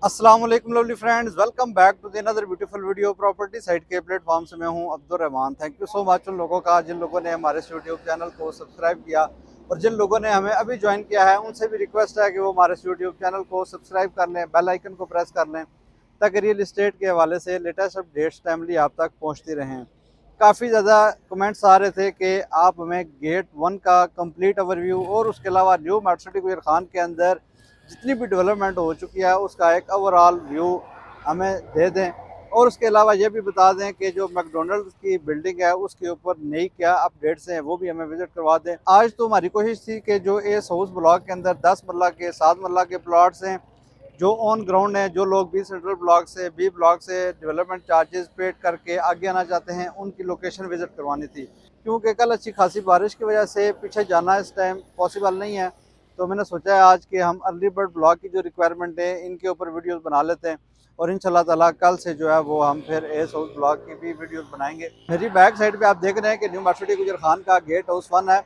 अस्सलाम वालेकुम lovely friends, welcome back to the another beautiful video property site के platform से मैं हूं Abdul Rahman. Thank you so much उन लोगों का जिन लोगों ने हमारे यूट्यूब चैनल को सब्सक्राइब किया और जिन लोगों ने हमें अभी ज्वाइन किया है उनसे भी रिक्वेस्ट है कि वो हमारे यूट्यूब चैनल को सब्सक्राइब कर लें, बेल आइकन को प्रेस कर लें ताकि रियल इस्टेट के हवाले से लेटेस्ट अपडेट्स टाइमली आप तक पहुँचती रहें। काफ़ी ज़्यादा कमेंट्स आ रहे थे कि आप हमें गेट 1 का कंप्लीट ओवरव्यू और उसके अलावा न्यू मेट्रो सिटी गुजर खान के अंदर जितनी भी डेवलपमेंट हो चुकी है उसका एक ओवरऑल व्यू हमें दे दें, और उसके अलावा ये भी बता दें कि जो मैकडोनल्ड्स की बिल्डिंग है उसके ऊपर नई क्या अपडेट्स हैं वो भी हमें विजिट करवा दें। आज तो हमारी कोशिश थी कि जो इस हाउस ब्लॉक के अंदर 10 मरला के 7 मरला के प्लॉट्स हैं जो ऑन ग्राउंड हैं, जो लोग बी सेंट्रल ब्लॉक से बी ब्लॉक से डेवलपमेंट चार्जेस पेड करके आगे आना चाहते हैं उनकी लोकेशन विजिट करवानी थी, क्योंकि कल अच्छी खासी बारिश की वजह से पीछे जाना इस टाइम पॉसिबल नहीं है। तो मैंने सोचा है आज कि हम अर्ली बर्ड ब्लॉक की जो रिक्वायरमेंट है इनके ऊपर वीडियोस बना लेते हैं और इंशाल्लाह ताला कल से जो है वो हम फिर एस हाउस ब्लॉक की भी वीडियोस बनाएंगे। मेरी बैक साइड पे आप देख रहे हैं कि न्यू मेट्रो सिटी गुजर खान का गेट हाउस 1 है।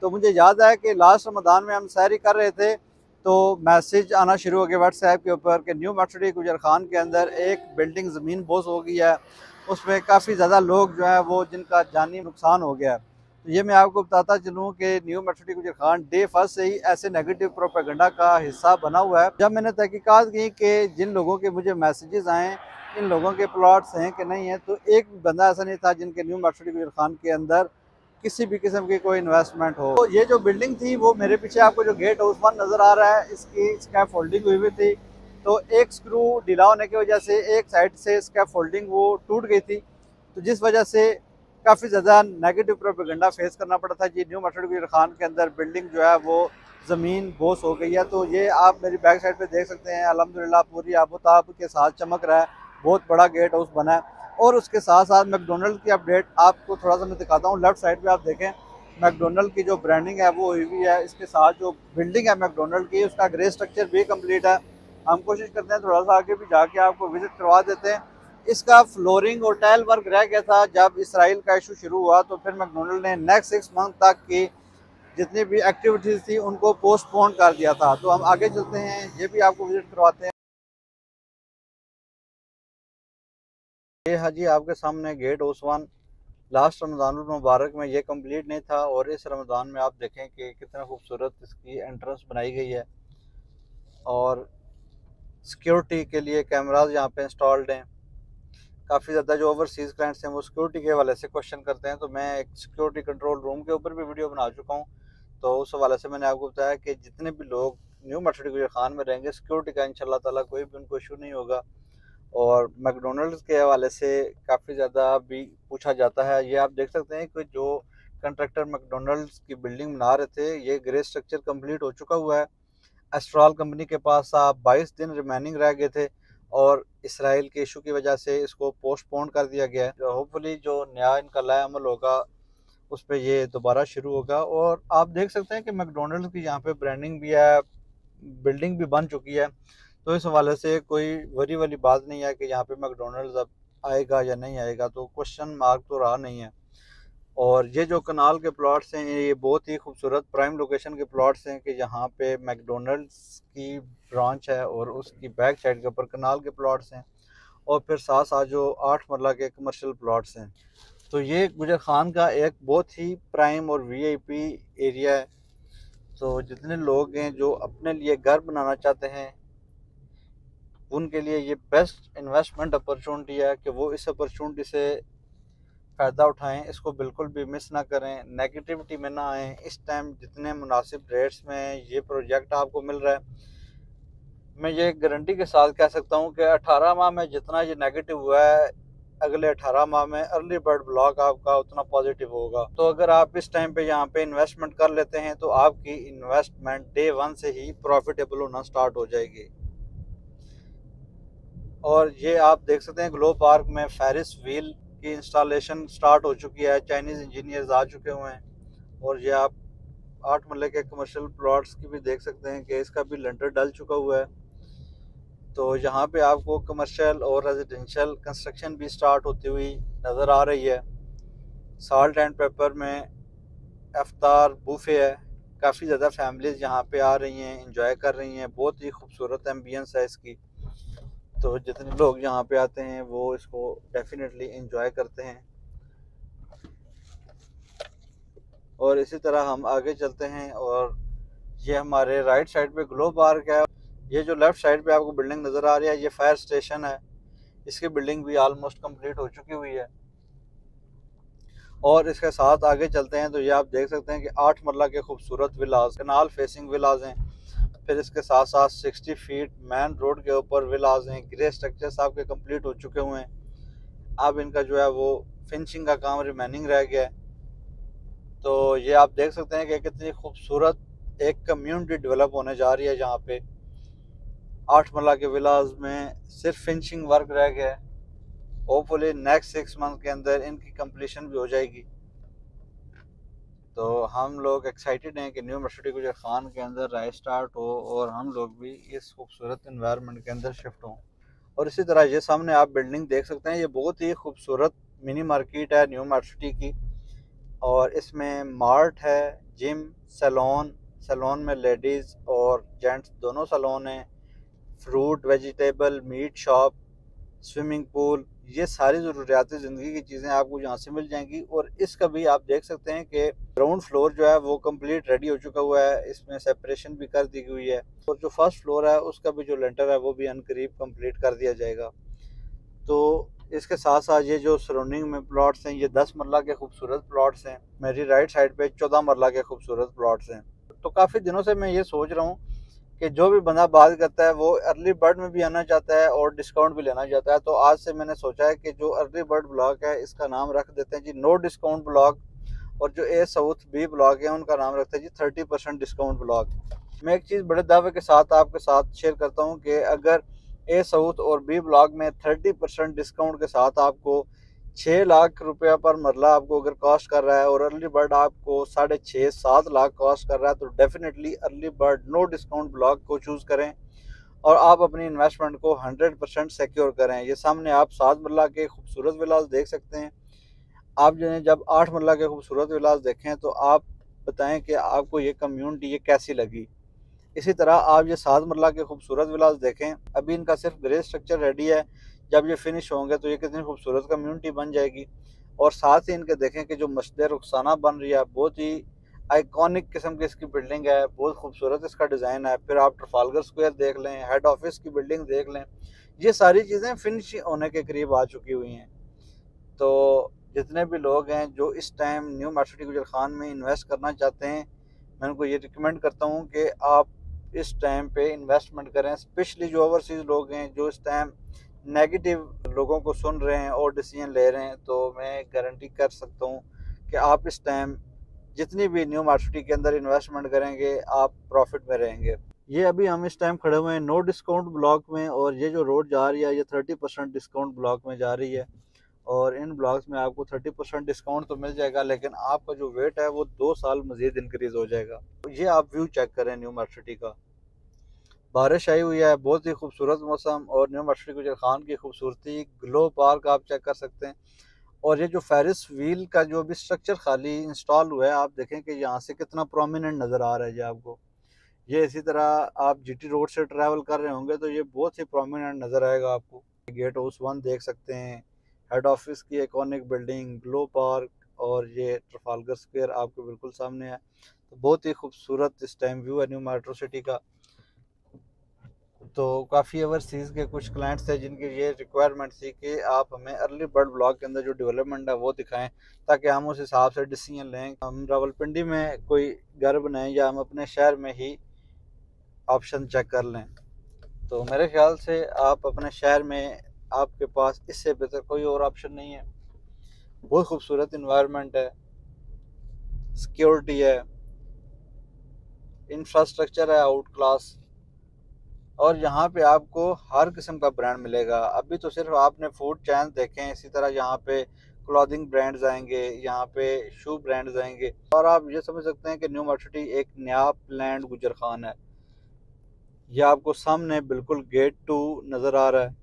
तो मुझे याद है कि लास्ट रमज़ान में हम सैरी कर रहे थे तो मैसेज आना शुरू हो गया व्हाट्सएप के ऊपर कि न्यू मेट्रो सिटी गुजर खान के अंदर एक बिल्डिंग ज़मीन बोस हो गई है, उसमें काफ़ी ज़्यादा लोग जो है वो जिनका जानी नुकसान हो गया है। तो ये मैं आपको बताता चलूँ कि न्यू मेट्रो सिटी गुजर खान डे फर्स्ट से ही ऐसे नेगेटिव प्रोपेगेंडा का हिस्सा बना हुआ है। जब मैंने तहकीकात की कि जिन लोगों के मुझे मैसेजेस आए इन लोगों के प्लॉट्स हैं कि नहीं है, तो एक भी बंदा ऐसा नहीं था जिनके न्यू मेट्रो सिटी गुजर खान के अंदर किसी भी किस्म की कोई इन्वेस्टमेंट हो। तो ये जो बिल्डिंग थी वो मेरे पीछे आपको जो गेट हाउस 1 नज़र आ रहा है इसकी स्कैप फोल्डिंग हुई थी, तो एक स्क्रू ढीला होने की वजह से एक साइड से स्कैप फोल्डिंग वो टूट गई थी, तो जिस वजह से काफ़ी ज़्यादा नेगेटिव प्रोपेगेंडा फेस करना पड़ा था। जी न्यू मेट्रो सिटी खान के अंदर बिल्डिंग जो है वो ज़मीन बोस हो गई है। तो ये आप मेरी बैक साइड पे देख सकते हैं, अल्हम्दुलिल्लाह पूरी आबोताब के साथ चमक रहा है, बहुत बड़ा गेट हाउस बना है। और उसके साथ साथ मैकडोनल्ड की अपडेट आपको थोड़ा सा मैं दिखाता हूँ। लेफ्ट साइड पे आप देखें मैकडोनल्ड की जो ब्रांडिंग है वो हुई हुई है, इसके साथ जो बिल्डिंग है मैकडोनल्ड की उसका ग्रे स्ट्रक्चर भी कंप्लीट है। हम कोशिश करते हैं थोड़ा सा आगे भी जाके आपको विजिट करवा देते हैं। इसका फ्लोरिंग और टाइल वर्क रह गया था जब इसराइल का इशू शुरू हुआ, तो फिर मैकडोनल्ड ने नेक्स्ट 6 मंथ तक की जितनी भी एक्टिविटीज़ थी उनको पोस्टपोन कर दिया था। तो हम आगे चलते हैं, ये भी आपको विजिट करवाते हैं। ये हाँ जी आपके सामने गेट हाउस 1 लास्ट रमज़ान मुबारक में ये कंप्लीट नहीं था और इस रमज़ान में आप देखें कि कितना खूबसूरत इसकी एंट्रेंस बनाई गई है और सिक्योरिटी के लिए कैमराज यहाँ पे इंस्टॉल्ड हैं। काफ़ी ज़्यादा जो ओवरसीज़ क्लाइंट्स हैं वो सिक्योरिटी के हवाले से क्वेश्चन करते हैं, तो मैं एक सिक्योरिटी कंट्रोल रूम के ऊपर भी वीडियो बना चुका हूँ। तो उस हवाले से मैंने आपको बताया कि जितने भी लोग न्यू मेट्रो सिटी गुजर खान में रहेंगे सिक्योरिटी का इंशाल्लाह ताला कोई भी उनको इशू नहीं होगा। और मैकडोनल्ड्स के हवाले से काफ़ी ज़्यादा भी पूछा जाता है। ये आप देख सकते हैं कि जो कंट्रैक्टर मैकडोनल्ड्स की बिल्डिंग बना रहे थे ये ग्रे स्ट्रक्चर कंप्लीट हो चुका हुआ है। एस्ट्रॉल कंपनी के पास 22 दिन रिमेनिंग रह गए थे और इसराइल के इशू की वजह से इसको पोस्टपोन कर दिया गया है। होपफुली जो नया इनका लाएअमल होगा उस पर ये दोबारा शुरू होगा। और आप देख सकते हैं कि मैकडोनल्ड्स की यहाँ पे ब्रांडिंग भी है, बिल्डिंग भी बन चुकी है, तो इस हवाले से कोई वरी वाली बात नहीं है कि यहाँ पे मैकडोनल्ड्स अब आएगा या नहीं आएगा, तो क्वेश्चन मार्क तो रहा नहीं है। और ये जो कनाल के प्लॉट्स हैं ये बहुत ही खूबसूरत प्राइम लोकेशन के प्लॉट्स हैं कि यहाँ पे मैकडोनल्ड्स की ब्रांच है और उसकी बैक साइड के ऊपर कनाल के प्लॉट्स हैं और फिर साथ साथ जो 8 मरला के कमर्शियल प्लॉट्स हैं। तो ये गुजर खान का एक बहुत ही प्राइम और वीआईपी एरिया है। तो जितने लोग हैं जो अपने लिए घर बनाना चाहते हैं उनके लिए ये बेस्ट इन्वेस्टमेंट अपॉर्चुनिटी है कि वो इस अपॉर्चुनिटी से फ़ायदा उठाएं, इसको बिल्कुल भी मिस ना करें, नेगेटिविटी में ना आएँ। इस टाइम जितने मुनासिब रेट्स में ये प्रोजेक्ट आपको मिल रहा है, मैं ये गारंटी के साथ कह सकता हूँ कि 18 माह में जितना ये नेगेटिव हुआ है अगले 18 माह में अर्ली बर्ड ब्लॉक आपका उतना पॉजिटिव होगा। तो अगर आप इस टाइम पे यहाँ पे इन्वेस्टमेंट कर लेते हैं तो आपकी इन्वेस्टमेंट डे 1 से ही प्रॉफिटेबल होना स्टार्ट हो जाएगी। और ये आप देख सकते हैं ग्लो पार्क में फेरिस व्हील की इंस्टॉलेशन स्टार्ट हो चुकी है, चाइनीज़ इंजीनियर्स आ चुके हुए हैं। और ये आप 8 मरले के कमर्शियल प्लॉट्स की भी देख सकते हैं कि इसका भी लेंटर डल चुका हुआ है। तो यहाँ पे आपको कमर्शियल और रेजिडेंशियल कंस्ट्रक्शन भी स्टार्ट होती हुई नज़र आ रही है। साल्ट एंड पेपर में अफ्तार बूफे है, काफ़ी ज़्यादा फैमिलीज़ यहाँ पे आ रही हैं, इंजॉय कर रही हैं, बहुत ही खूबसूरत एम्बियंस है इसकी। तो जितने लोग यहाँ पे आते हैं वो इसको डेफिनेटली एंजॉय करते हैं। और इसी तरह हम आगे चलते हैं और ये हमारे राइट साइड पे ग्लो पार्क है। ये जो लेफ्ट साइड पे आपको बिल्डिंग नज़र आ रही है ये फायर स्टेशन है। इसकी बिल्डिंग भी ऑलमोस्ट कंप्लीट हो चुकी हुई है। और इसके साथ आगे चलते हैं तो ये आप देख सकते हैं कि 8 मरला के खूबसूरत विलाज, कनाल फेसिंग विलाज हैं। फिर इसके साथ साथ 60 फीट मेन रोड के ऊपर विलाज हैं। ग्रे स्ट्रक्चर्स आपके कंप्लीट हो चुके हुए हैं। अब इनका जो है वो फिनिशिंग का काम रिमेनिंग रह गया है। तो ये आप देख सकते हैं कि कितनी खूबसूरत एक कम्युनिटी डेवलप होने जा रही है। जहाँ पे 8 मरला के विलाज में सिर्फ फिनिशिंग वर्क रह गया है। होपफुली नेक्स्ट 6 मंथ के अंदर इनकी कंप्लीशन भी हो जाएगी। तो हम लोग एक्साइटेड हैं कि न्यू मर्सिडी गुजर खान के अंदर राय स्टार्ट हो और हम लोग भी इस खूबसूरत इन्वायरमेंट के अंदर शिफ्ट हों। और इसी तरह ये सामने आप बिल्डिंग देख सकते हैं, ये बहुत ही खूबसूरत मिनी मार्केट है न्यू मर्सिडी की। और इसमें मार्ट है, जिम, सैलून में लेडीज़ और जेंट्स दोनों सैलून हैं, fruit vegetable meat shop, swimming pool, ये सारी ज़रूरियाती ज़िंदगी की चीज़ें आपको यहाँ से मिल जाएंगी। और इसका भी आप देख सकते हैं कि ग्राउंड फ्लोर जो है वो कंप्लीट रेडी हो चुका हुआ है। इसमें सेपरेशन भी कर दी हुई है और जो फर्स्ट फ्लोर है उसका भी जो लेंटर है वो भी अनकरीब कंप्लीट कर दिया जाएगा। तो इसके साथ साथ ये जो सराउंडिंग में प्लॉट्स हैं ये 10 मरला के खूबसूरत प्लॉट्स हैं। मेरी राइट साइड पे 14 मरला के खूबसूरत प्लॉट्स हैं। तो काफ़ी दिनों से मैं ये सोच रहा हूँ कि जो भी बंदा बात करता है वो अर्ली बर्ड में भी आना चाहता है और डिस्काउंट भी लेना चाहता है। तो आज से मैंने सोचा है कि जो अर्ली बर्ड ब्लॉक है इसका नाम रख देते हैं जी नो डिस्काउंट ब्लॉक, और जो ए साउथ बी ब्लॉक है उनका नाम रखते हैं जी 30% डिस्काउंट ब्लॉक। मैं एक चीज़ बड़े दावे के साथ आपके साथ शेयर करता हूँ कि अगर ए साउथ और बी ब्लॉक में 30% डिस्काउंट के साथ आपको 6 लाख रुपया पर मरला आपको अगर कॉस्ट कर रहा है और अर्ली बर्ड आपको 6.5-7 लाख कॉस्ट कर रहा है, तो definitely early bird no discount block को चूज़ करें और आप अपनी इन्वेस्टमेंट को 100% सिक्योर करें। ये सामने आप 7 मरला के खूबसूरत विलास देख सकते हैं। आप जो है जब 8 मरला के खूबसूरत विलास देखें तो आप बताएं कि आपको ये कम्यूनिटी ये कैसी लगी। इसी तरह आप ये 7 मरला के खूबसूरत विलास देखें, अभी इनका सिर्फ ग्रे स्ट्रक्चर रेडी है। जब ये फिनिश होंगे तो ये कितनी खूबसूरत कम्युनिटी बन जाएगी। और साथ ही इनके देखें कि जो मस्जिद रुखसाना बन रही है बहुत ही आइकॉनिक किस्म की इसकी बिल्डिंग है, बहुत खूबसूरत इसका डिज़ाइन है। फिर आप ट्रफालगर स्क्वायर देख लें, हेड ऑफिस की बिल्डिंग देख लें, ये सारी चीज़ें फिनिश होने के करीब आ चुकी हुई हैं। तो जितने भी लोग हैं जो इस टाइम न्यू मर्सिडी गुजर खान में इन्वेस्ट करना चाहते हैं, मैं उनको ये रिकमेंड करता हूँ कि आप इस टाइम पे इन्वेस्टमेंट करें। स्पेशली जो ओवरसीज़ लोग हैं जो इस टाइम नेगेटिव लोगों को सुन रहे हैं और डिसीजन ले रहे हैं, तो मैं गारंटी कर सकता हूँ कि आप इस टाइम जितनी भी न्यू मर्सिडी के अंदर इन्वेस्टमेंट करेंगे आप प्रॉफिट में रहेंगे। ये अभी हम इस टाइम खड़े हुए हैं नो डिस्काउंट ब्लॉक में, और ये जो रोड जा रही है ये 30% डिस्काउंट ब्लॉक में जा रही है। और इन ब्लॉक्स में आपको 30% डिस्काउंट तो मिल जाएगा, लेकिन आपका जो वेट है वो 2 साल मजीद इंक्रीज हो जाएगा। तो ये आप व्यू चेक करें न्यू मर्सिडी का, बारिश आई हुई है, बहुत ही खूबसूरत मौसम, और न्यू मर्सिडी गुजर खान की खूबसूरती। ग्लो पार्क आप चेक कर सकते हैं। और ये जो फेरिस व्हील का जो भी स्ट्रक्चर खाली इंस्टॉल हुआ है आप देखें कि यहाँ से कितना प्रोमिनेंट नज़र आ रहा है जी आपको। ये इसी तरह आप जीटी रोड से ट्रैवल कर रहे होंगे तो ये बहुत ही प्रोमिनेंट नज़र आएगा आपको। गेट हाउस 1 देख सकते हैं, हेड ऑफिस की इकॉनिक बिल्डिंग, ग्लो पार्क, और ये ट्रफालगर स्क्वायर आपके बिल्कुल सामने है। तो बहुत ही खूबसूरत इस टाइम व्यू है न्यू मेट्रो सिटी का। तो काफ़ी ओवरसीज़ के कुछ क्लाइंट्स थे जिनकी ये रिक्वायरमेंट थी कि आप हमें अर्ली बर्ड ब्लॉक के अंदर जो डेवलपमेंट है वो दिखाएं, ताकि हम उस हिसाब से डिसीजन लें। हम रावलपिंडी में कोई घर बनाएं या हम अपने शहर में ही ऑप्शन चेक कर लें। तो मेरे ख्याल से आप अपने शहर में आपके पास इससे बेहतर कोई और ऑप्शन नहीं है। बहुत खूबसूरत इन्वायरमेंट है, सिक्योरिटी है, इंफ्रास्ट्रक्चर है आउट क्लास, और यहाँ पे आपको हर किस्म का ब्रांड मिलेगा। अभी तो सिर्फ आपने फूड चैन देखें, इसी तरह यहाँ पे क्लॉथिंग ब्रांड्स आएंगे, यहाँ पे शू ब्रांड्स आएंगे। और आप ये समझ सकते हैं कि न्यू मर्सिडी एक नया प्लान्ड गुजर खान है। ये आपको सामने बिल्कुल गेट 2 नज़र आ रहा है,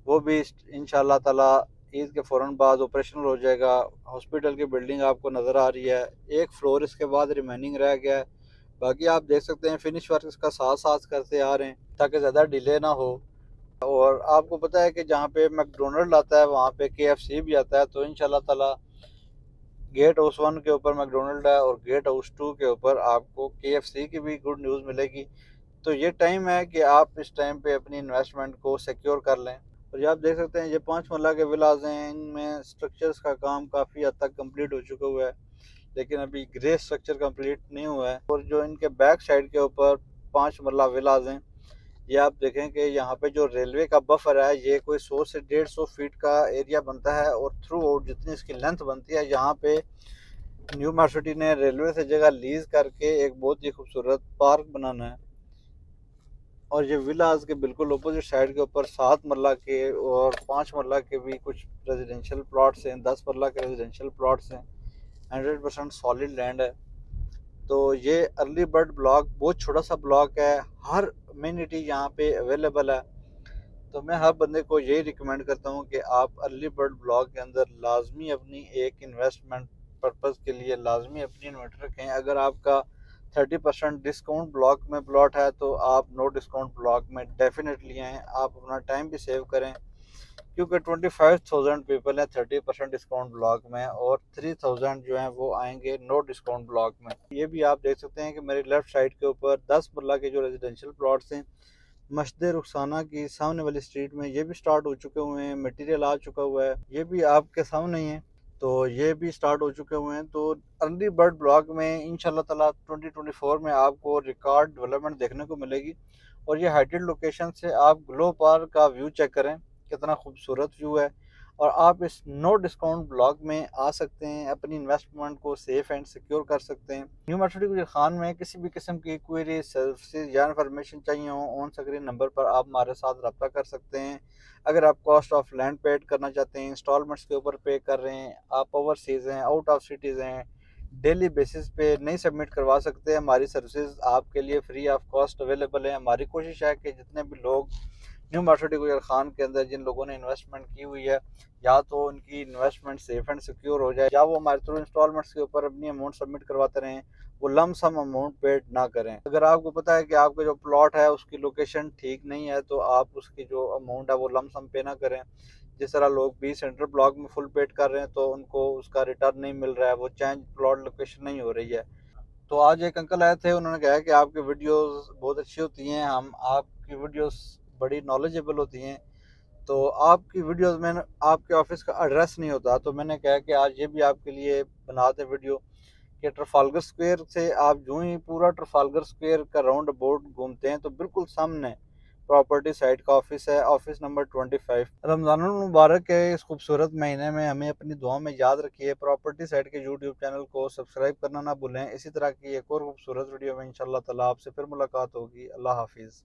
वो भी इंशाल्लाह ताला ईद के फ़ौरन बाद ऑपरेशनल हो जाएगा। हॉस्पिटल की बिल्डिंग आपको नज़र आ रही है, एक फ्लोर इसके बाद रिमेनिंग रह गया है। बाकी आप देख सकते हैं फिनिश वर्क इसका साथ साथ करते आ रहे हैं ताकि ज़्यादा डिले ना हो। और आपको पता है कि जहाँ पे मैकडोनल्ड आता है वहाँ पे KFC भी आता है। तो इंशाल्लाह ताला गेट हाउस 1 के ऊपर मैकडोनल्ड है और गेट हाउस 2 के ऊपर आपको KFC की भी गुड न्यूज़ मिलेगी। तो ये टाइम है कि आप इस टाइम पे अपनी इन्वेस्टमेंट को सिक्योर कर लें। और ये आप देख सकते हैं, ये 5 मरला के विलाज हैं, इनमें स्ट्रक्चर्स का काम काफ़ी हद तक कंप्लीट हो चुका हुआ है, लेकिन अभी ग्रे स्ट्रक्चर कंप्लीट नहीं हुआ है। और जो इनके बैक साइड के ऊपर 5 मरला विलाज हैं, ये आप देखें कि यहाँ पे जो रेलवे का बफर है ये कोई 100 से 150 फीट का एरिया बनता है और थ्रू आउट जितनी इसकी लेंथ बनती है, यहाँ पे न्यू मार्क सिटी ने रेलवे से जगह लीज करके एक बहुत ही खूबसूरत पार्क बनाना है। और ये विलास के बिल्कुल अपोजिट साइड के ऊपर 7 मरला के और 5 मरला के भी कुछ रेजिडेंशियल प्लॉट्स हैं, 10 मरला के रेजिडेंशियल प्लॉट्स हैं। 100% सॉलिड लैंड है। तो ये अर्ली बर्ड ब्लॉक बहुत छोटा सा ब्लॉक है, हर अमेनिटी यहाँ पे अवेलेबल है। तो मैं हर बंदे को यही रिकमेंड करता हूँ कि आप अर्ली बर्ड ब्लॉक के अंदर लाजमी अपनी एक इन्वेस्टमेंट पर्पज़ के लिए लाजमी अपनी इन्वेंटर रखें। अगर आपका 30% डिस्काउंट ब्लॉक में प्लॉट है तो आप नो डिस्काउंट ब्लॉक में डेफिनेटली आएँ, आप अपना टाइम भी सेव करें, क्योंकि 25,000 पीपल हैं 30% डिस्काउंट ब्लॉक में और 3,000 जो हैं वो आएंगे नो डिस्काउंट ब्लॉक में। ये भी आप देख सकते हैं कि मेरे लेफ्ट साइड के ऊपर 10 मरला के जो रेजिडेंशियल प्लॉट्स हैं मस्जिद रुखसाना की सामने वाली स्ट्रीट में, ये भी स्टार्ट हो चुके हुए हैं, मटेरियल आ चुका हुआ है, ये भी आपके सामने ही है। तो ये भी स्टार्ट हो चुके हुए हैं। तो अर्ली बर्ड ब्लॉक में इंशाल्लाह ताला 2024 में आपको रिकॉर्ड डेवलपमेंट देखने को मिलेगी। और ये हाइटेड लोकेशन से आप ग्लो पार्क का व्यू चेक करें, कितना खूबसूरत व्यू है। और आप इस नो डिस्काउंट ब्लॉक में आ सकते हैं, अपनी इन्वेस्टमेंट को सेफ एंड सिक्योर कर सकते हैं। न्यू मार्क सिटी गुजर खान में किसी भी किस्म की क्वेरी सर्विसेज या इन्फॉर्मेशन चाहिए हो, ऑन स्क्रीन नंबर पर आप हमारे साथ रब्ता कर सकते हैं। अगर आप कॉस्ट ऑफ लैंड पेड करना चाहते हैं, इंस्टॉलमेंट्स के ऊपर पे कर रहे हैं, आप ओवरसीज़ हैं, आउट ऑफ सिटीज़ हैं, डेली बेसिस पे नहीं सबमिट करवा सकते हैं, हमारी सर्विसेज आपके लिए फ्री ऑफ कॉस्ट अवेलेबल है। हमारी कोशिश है कि जितने भी लोग न्यू मार्क सिटी गुजर खान के अंदर जिन लोगों ने इन्वेस्टमेंट की हुई है, या तो उनकी इन्वेस्टमेंट सेफ एंड सिक्योर हो जाए, या वो हमारे थ्रू इंस्टॉलमेंट्स के ऊपर अपनी अमाउंट सबमिट करवाते रहें, वो लम सम अमाउंट पेड ना करें। अगर आपको पता है कि आपका जो प्लॉट है उसकी लोकेशन ठीक नहीं है तो आप उसकी जो अमाउंट है वो लम सम पे ना करें। जिस तरह लोग 20 सेंट्रल ब्लॉक में फुल पेड कर रहे हैं तो उनको उसका रिटर्न नहीं मिल रहा है, वो चेंज प्लॉट लोकेशन नहीं हो रही है। तो आज एक अंकल आए थे, उन्होंने कहा कि आपकी वीडियोस बहुत अच्छी होती हैं, हम आपकी वीडियोस बड़ी नॉलेजेबल होती हैं, तो आपकी वीडियोस में आपके ऑफिस का एड्रेस नहीं होता, तो मैंने कहा कि आज ये भी आपके लिए बना दें वीडियो कि ट्रफालगर स्क्वायर से आप जो ही पूरा ट्रफालगर स्क्वायर का राउंड अबाउट घूमते हैं तो बिल्कुल सामने प्रॉपर्टी साइट का ऑफिस है, ऑफिस नंबर 25। रमज़ानुल मुबारक के इस खूबसूरत महीने में हमें अपनी दुआ में याद रखिए। प्रॉपर्टी साइट के यूट्यूब चैनल को सब्सक्राइब करना ना भूलें। इसी तरह की एक और खूबसूरत वीडियो में इंशाल्लाह ताला आपसे फिर मुलाकात होगी। अल्लाह हाफिज़।